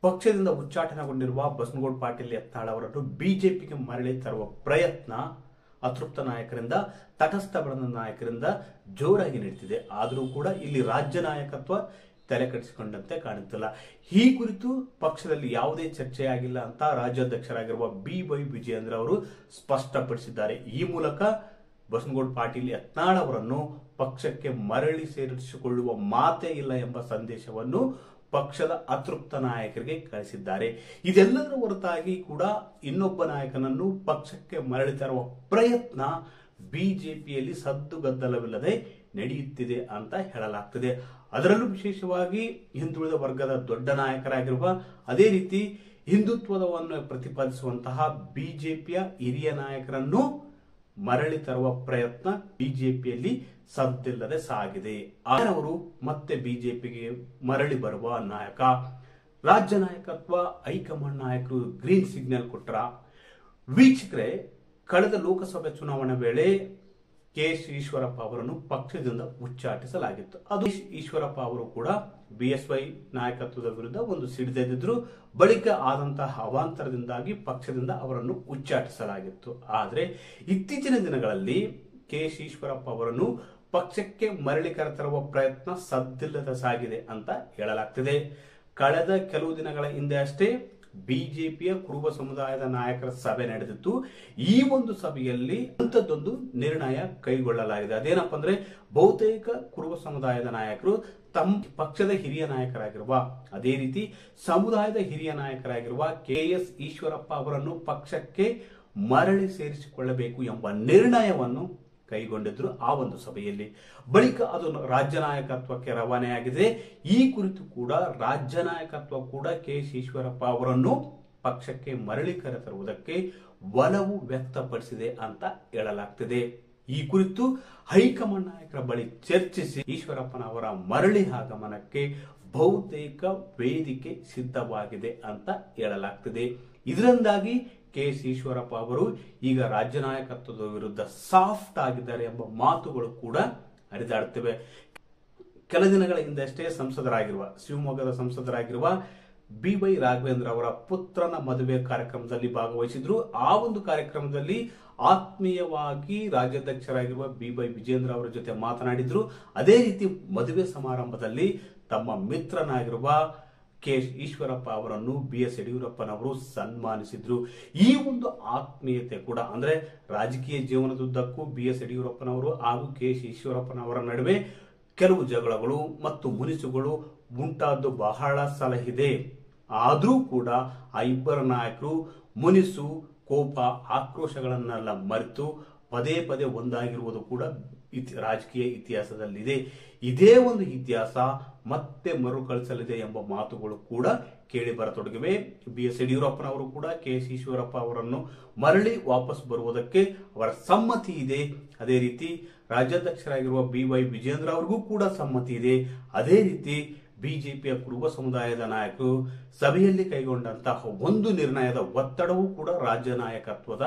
ಪಕ್ಷದಿಂದ ಉಚ್ಚಾಟನೆಗೊಂಡಿರುವ ಬಸನಗೌಡ ಪಾಟೀಲ್ ಯತ್ನಾಳ್ ಅವರನ್ನು ಬಿಜೆಪಿಗೆ ಮರಳಿ ತರುವ ಪ್ರಯತ್ನ ಅತೃಪ್ತ ನಾಯಕರಿಂದ, ತಟಸ್ಥ ಬಣದ ನಾಯಕರಿಂದ ಜೋರಾಗಿ ನಡೀತಿದೆ. ಆದರೂ ಕೂಡ ಇಲ್ಲಿ ರಾಜ್ಯ ನಾಯಕತ್ವ ತಲೆ ಕೆಡಿಸಿಕೊಂಡಂತೆ ಕಾಣುತ್ತಿಲ್ಲ. ಈ ಕುರಿತು ಪಕ್ಷದಲ್ಲಿ ಯಾವುದೇ ಚರ್ಚೆ ಆಗಿಲ್ಲ ಅಂತ ರಾಜ್ಯಾಧ್ಯಕ್ಷರಾಗಿರುವ BY ವಿಜಯೇಂದ್ರ ಅವರು ಸ್ಪಷ್ಟಪಡಿಸಿದ್ದಾರೆ. ಈ ಮೂಲಕ ಬಸನಗೌಡ ಪಾಟೀಲ್ ಯತ್ನಾಳ್ ಅವರನ್ನು ಪಕ್ಷಕ್ಕೆ ಮರಳಿ ಸೇರಿಸಿಕೊಳ್ಳುವ ಮಾತೇ ಇಲ್ಲ ಎಂಬ ಸಂದೇಶವನ್ನು ಪಕ್ಷದ ಅತೃಪ್ತ ನಾಯಕರಿಗೆ ಕಳಿಸಿದ್ದಾರೆ. ಇದೆಲ್ಲದರ ಹೊರತಾಗಿ ಕೂಡ ಇನ್ನೊಬ್ಬ ನಾಯಕನನ್ನು ಪಕ್ಷಕ್ಕೆ ಮರಳಿ ತರುವ ಪ್ರಯತ್ನ ಬಿಜೆಪಿಯಲ್ಲಿ ಸದ್ದುಗದ್ದಲವಿಲ್ಲದೆ ನಡೆಯುತ್ತಿದೆ ಅಂತ ಹೇಳಲಾಗ್ತದೆ. ಅದರಲ್ಲೂ ವಿಶೇಷವಾಗಿ ಹಿಂದುಳಿದ ವರ್ಗದ ದೊಡ್ಡ ನಾಯಕರಾಗಿರುವ, ಅದೇ ರೀತಿ ಹಿಂದುತ್ವವನ್ನು ಪ್ರತಿಪಾದಿಸುವಂತಹ ಬಿಜೆಪಿಯ ಹಿರಿಯ ನಾಯಕರನ್ನು ಮರಳಿ ತರುವ ಪ್ರಯತ್ನ ಬಿಜೆಪಿಯಲ್ಲಿ ಸದ್ದಿಲ್ಲದೆ ಸಾಗಿದೆ. ಅವರು ಮತ್ತೆ ಬಿಜೆಪಿಗೆ ಮರಳಿ ಬರುವ ನಾಯಕ, ರಾಜ್ಯ ನಾಯಕತ್ವ ಹೈಕಮಾಂಡ್ ನಾಯಕರು ಗ್ರೀನ್ ಸಿಗ್ನಲ್ ಕೊಟ್ರ. ವೀಕ್ಷಕರೇ, ಕಳೆದ ಲೋಕಸಭೆ ಚುನಾವಣೆ ವೇಳೆ KS ಈಶ್ವರಪ್ಪ ಅವರನ್ನು ಪಕ್ಷದಿಂದ ಉಚ್ಚಾಟಿಸಲಾಗಿತ್ತು. ಅದು ಈಶ್ವರಪ್ಪ ಅವರು ಕೂಡ BSY ನಾಯಕತ್ವದ ವಿರುದ್ಧ ಒಂದು ಸಿಡಿದೆದ್ದಿದ್ರು. ಬಳಿಕ ಆದಂತಹ ಅವಾಂತರದಿಂದಾಗಿ ಪಕ್ಷದಿಂದ ಅವರನ್ನು ಉಚ್ಚಾಟಿಸಲಾಗಿತ್ತು. ಆದರೆ ಇತ್ತೀಚಿನ ದಿನಗಳಲ್ಲಿ KS ಈಶ್ವರಪ್ಪ ಅವರನ್ನು ಪಕ್ಷಕ್ಕೆ ಮರಳಿ ಕರೆತರುವ ಪ್ರಯತ್ನ ಸದ್ದಿಲ್ಲದ ಸಾಗಿದೆ ಅಂತ ಹೇಳಲಾಗ್ತಿದೆ. ಕಳೆದ ಕೆಲವು ದಿನಗಳ ಹಿಂದೆ ಅಷ್ಟೇ ಬಿಜೆಪಿಯ ಕುರುಬ ಸಮುದಾಯದ ನಾಯಕರ ಸಭೆ ನಡೆದಿತ್ತು. ಈ ಒಂದು ಸಭೆಯಲ್ಲಿ ಅಂಥದ್ದೊಂದು ನಿರ್ಣಯ ಕೈಗೊಳ್ಳಲಾಗಿದೆ. ಅದೇನಪ್ಪ ಅಂದ್ರೆ, ಬಹುತೇಕ ಕುರುಬ ಸಮುದಾಯದ ನಾಯಕರು ತಮ್ಮ ಪಕ್ಷದ ಹಿರಿಯ ನಾಯಕರಾಗಿರುವ, ಅದೇ ರೀತಿ ಸಮುದಾಯದ ಹಿರಿಯ ನಾಯಕರಾಗಿರುವ KS ಈಶ್ವರಪ್ಪ ಅವರನ್ನು ಪಕ್ಷಕ್ಕೆ ಮರಳಿ ಸೇರಿಸಿಕೊಳ್ಳಬೇಕು ಎಂಬ ನಿರ್ಣಯವನ್ನು ಕೈಗೊಂಡಿದ್ರು ಆ ಒಂದು ಸಭೆಯಲ್ಲಿ. ಬಳಿಕ ಅದು ರಾಜ್ಯ ನಾಯಕತ್ವಕ್ಕೆ ರವಾನೆಯಾಗಿದೆ. ಈ ಕುರಿತು ಕೂಡ ರಾಜ್ಯ ನಾಯಕತ್ವ ಕೂಡ KS ಈಶ್ವರಪ್ಪ ಅವರನ್ನು ಪಕ್ಷಕ್ಕೆ ಮರಳಿ ಕರೆತರುವುದಕ್ಕೆ ಒಲವು ವ್ಯಕ್ತಪಡಿಸಿದೆ ಅಂತ ಹೇಳಲಾಗ್ತಿದೆ. ಈ ಕುರಿತು ಹೈಕಮಾಂಡ್ ನಾಯಕರ ಬಳಿ ಚರ್ಚಿಸಿ ಈಶ್ವರಪ್ಪನವರ ಮರಳಿ ಆಗಮನಕ್ಕೆ ಬಹುತೇಕ ವೇದಿಕೆ ಸಿದ್ಧವಾಗಿದೆ ಅಂತ ಹೇಳಲಾಗ್ತಿದೆ. ಇದರಿಂದಾಗಿ KS ಈಶ್ವರಪ್ಪ ಅವರು ಈಗ ರಾಜ್ಯ ನಾಯಕತ್ವದ ವಿರುದ್ಧ ಸಾಫ್ಟ್ ಆಗಿದ್ದಾರೆ ಎಂಬ ಮಾತುಗಳು ಕೂಡ ಹರಿದಾಡುತ್ತಿವೆ. ಕೆಲ ದಿನಗಳ ಹಿಂದಷ್ಟೇ ಸಂಸದರಾಗಿರುವ, ಶಿವಮೊಗ್ಗದ ಸಂಸದರಾಗಿರುವ BY ರಾಘವೇಂದ್ರ ಅವರ ಪುತ್ರನ ಮದುವೆ ಕಾರ್ಯಕ್ರಮದಲ್ಲಿ ಭಾಗವಹಿಸಿದ್ರು. ಆ ಒಂದು ಕಾರ್ಯಕ್ರಮದಲ್ಲಿ ಆತ್ಮೀಯವಾಗಿ ರಾಜ್ಯಾಧ್ಯಕ್ಷರಾಗಿರುವ BY ವಿಜಯೇಂದ್ರ ಅವರ ಜೊತೆ ಮಾತನಾಡಿದ್ರು. ಅದೇ ರೀತಿ ಮದುವೆ ಸಮಾರಂಭದಲ್ಲಿ ತಮ್ಮ ಮಿತ್ರನಾಗಿರುವ KS ಈಶ್ವರಪ್ಪ ಅವರನ್ನು BS ಯಡಿಯೂರಪ್ಪನವರು ಸನ್ಮಾನಿಸಿದ್ರು. ಈ ಒಂದು ಆತ್ಮೀಯತೆ ಕೂಡ, ಅಂದ್ರೆ ರಾಜಕೀಯ ಜೀವನದುದ್ದಕ್ಕೂ BS ಯಡಿಯೂರಪ್ಪನವರು ಹಾಗೂ KS ಈಶ್ವರಪ್ಪನವರ ನಡುವೆ ಕೆಲವು ಜಗಳಗಳು ಮತ್ತು ಮುನಿಸುಗಳು ಉಂಟಾದ್ದು ಬಹಳ ಸಲ ಇದೆ. ಆದರೂ ಕೂಡ ಆ ಇಬ್ಬರ ನಾಯಕರು ಮುನಿಸು, ಕೋಪ, ಆಕ್ರೋಶಗಳನ್ನೆಲ್ಲ ಮರೆತು ಪದೇ ಪದೇ ಒಂದಾಗಿರುವುದು ಕೂಡ ರಾಜಕೀಯ ಇತಿಹಾಸದಲ್ಲಿದೆ. ಇದೇ ಒಂದು ಇತಿಹಾಸ ಮತ್ತೆ ಮರುಕಳಿಸಲಿದೆ ಎಂಬ ಮಾತುಗಳು ಕೂಡ ಕೇಳಿ ಬರತೊಡಗಿವೆ. BS ಯಡಿಯೂರಪ್ಪನವರು ಕೂಡ KS ಈಶ್ವರಪ್ಪ ಅವರನ್ನು ಮರಳಿ ವಾಪಸ್ ಬರುವುದಕ್ಕೆ ಅವರ ಸಮ್ಮತಿ ಇದೆ. ಅದೇ ರೀತಿ ರಾಜ್ಯಾಧ್ಯಕ್ಷರಾಗಿರುವ BY ವಿಜಯೇಂದ್ರ ಅವರಿಗೂ ಕೂಡ ಸಮ್ಮತಿ ಇದೆ. ಅದೇ ರೀತಿ ಬಿಜೆಪಿಯ ಕುರುಬ ಸಮುದಾಯದ ನಾಯಕರು ಸಭೆಯಲ್ಲಿ ಕೈಗೊಂಡಂತಹ ಒಂದು ನಿರ್ಣಯದ ಒತ್ತಡವೂ ಕೂಡ ರಾಜ್ಯ ನಾಯಕತ್ವದ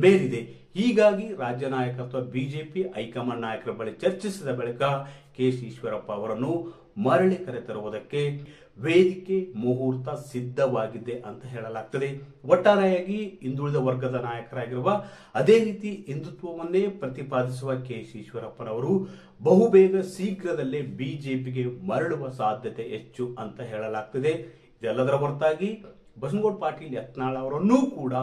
ಮೇಲಿದೆ. ಹೀಗಾಗಿ ರಾಜ್ಯ ನಾಯಕತ್ವ ಬಿಜೆಪಿ ಹೈಕಮಾಂಡ್ ನಾಯಕರ ಬಳಿ ಚರ್ಚಿಸಿದ ಬಳಿಕ KS ಈಶ್ವರಪ್ಪ ಅವರನ್ನು ಮರಳಿ ಕರೆತರುವುದಕ್ಕೆ ವೇದಿಕೆ ಮುಹೂರ್ತ ಸಿದ್ಧವಾಗಿದೆ ಅಂತ ಹೇಳಲಾಗ್ತದೆ. ಒಟ್ಟಾರೆಯಾಗಿ ಹಿಂದುಳಿದ ವರ್ಗದ ನಾಯಕರಾಗಿರುವ, ಅದೇ ರೀತಿ ಹಿಂದುತ್ವವನ್ನೇ ಪ್ರತಿಪಾದಿಸುವ KS ಈಶ್ವರಪ್ಪನವರು ಬಹುಬೇಗ ಶೀಘ್ರದಲ್ಲೇ ಬಿಜೆಪಿಗೆ ಮರಳುವ ಸಾಧ್ಯತೆ ಹೆಚ್ಚು ಅಂತ ಹೇಳಲಾಗ್ತದೆ. ಇದೆಲ್ಲದರ ಹೊರತಾಗಿ ಬಸನಗೌಡ ಪಾಟೀಲ್ ಯತ್ನಾಳ್ ಅವರನ್ನೂ ಕೂಡ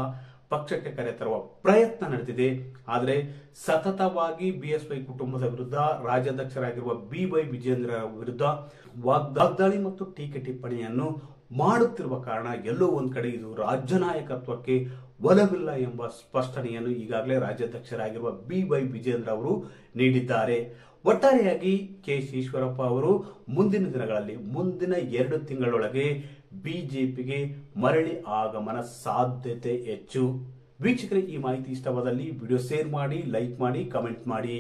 ಪಕ್ಷಕ್ಕೆ ಕರೆತರುವ ಪ್ರಯತ್ನ ನಡೆದಿದೆ. ಆದರೆ ಸತತವಾಗಿ BSY ಕುಟುಂಬದ ವಿರುದ್ಧ ರಾಜ್ಯಾಧ್ಯಕ್ಷರಾಗಿರುವ BY ವಿಜಯೇಂದ್ರ ವಿರುದ್ಧ ವಾಗ್ದಾಳಿ ಮತ್ತು ಟೀಕೆ ಟಿಪ್ಪಣಿಯನ್ನು ಮಾಡುತ್ತಿರುವ ಕಾರಣ ಎಲ್ಲೋ ಒಂದ್ ಕಡೆ ಇದು ರಾಜ್ಯ ನಾಯಕತ್ವಕ್ಕೆ ಒಲವಿಲ್ಲ ಎಂಬ ಸ್ಪಷ್ಟನೆಯನ್ನು ಈಗಾಗಲೇ ರಾಜ್ಯಾಧ್ಯಕ್ಷರಾಗಿರುವ BY ವಿಜಯೇಂದ್ರ ಅವರು ನೀಡಿದ್ದಾರೆ. ಒಟ್ಟಾರೆಯಾಗಿ KS ಈಶ್ವರಪ್ಪ ಅವರು ಮುಂದಿನ ದಿನಗಳಲ್ಲಿ, ಮುಂದಿನ 2 ತಿಂಗಳೊಳಗೆ ಬಿಜೆಪಿಗೆ ಮರಳಿ ಆಗಮನ ಸಾಧ್ಯತೆ ಹೆಚ್ಚು. ವೀಕ್ಷಕರೇ, ಈ ಮಾಹಿತಿ ಇಷ್ಟವಾದಲ್ಲಿ ವಿಡಿಯೋ ಶೇರ್ ಮಾಡಿ, ಲೈಕ್ ಮಾಡಿ, ಕಮೆಂಟ್ ಮಾಡಿ.